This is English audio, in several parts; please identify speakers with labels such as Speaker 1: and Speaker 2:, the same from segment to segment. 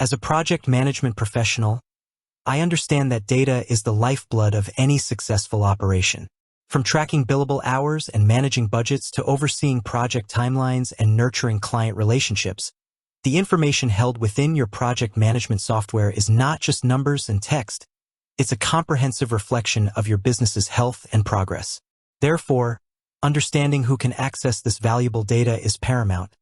Speaker 1: As a project management professional, I understand that data is the lifeblood of any successful operation. From tracking billable hours and managing budgets to overseeing project timelines and nurturing client relationships, the information held within your project management software is not just numbers and text. It's a comprehensive reflection of your business's health and progress. Therefore, understanding who can access this valuable data is paramount,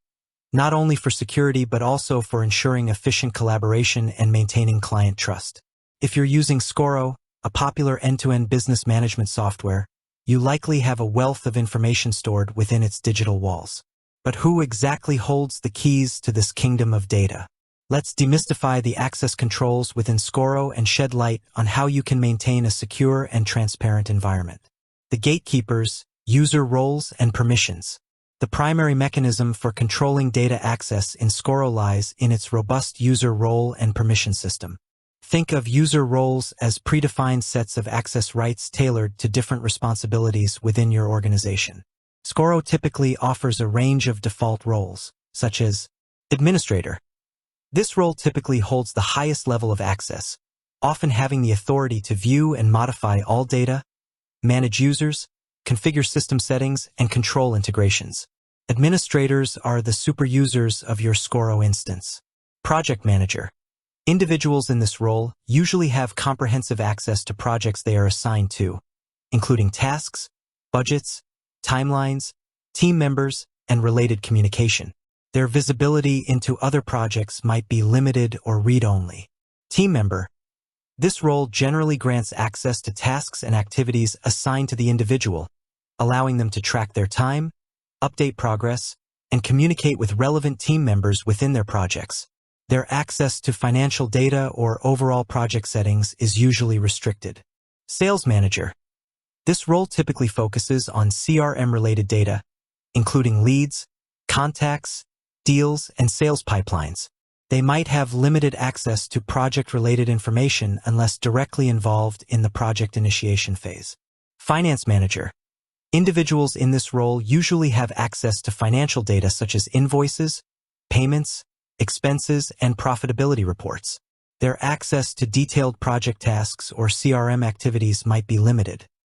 Speaker 1: not only for security but also for ensuring efficient collaboration and maintaining client trust. If you're using Scoro, a popular end-to-end business management software, you likely have a wealth of information stored within its digital walls. But who exactly holds the keys to this kingdom of data? Let's demystify the access controls within Scoro and shed light on how you can maintain a secure and transparent environment. The gatekeepers, user roles, and permissions. The primary mechanism for controlling data access in Scoro lies in its robust user role and permission system. Think of user roles as predefined sets of access rights tailored to different responsibilities within your organization. Scoro typically offers a range of default roles, such as administrator. This role typically holds the highest level of access, often having the authority to view and modify all data, manage users, configure system settings, and control integrations. Administrators are the super users of your Scoro instance. Project manager. Individuals in this role usually have comprehensive access to projects they are assigned to, including tasks, budgets, timelines, team members, and related communication. Their visibility into other projects might be limited or read-only. Team member. This role generally grants access to tasks and activities assigned to the individual, allowing them to track their time, update progress, and communicate with relevant team members within their projects. Their access to financial data or overall project settings is usually restricted. Sales manager. This role typically focuses on CRM-related data, including leads, contacts, deals, and sales pipelines. They might have limited access to project-related information unless directly involved in the project initiation phase. Finance manager. Individuals in this role usually have access to financial data such as invoices, payments, expenses, and profitability reports. Their access to detailed project tasks or CRM activities might be limited.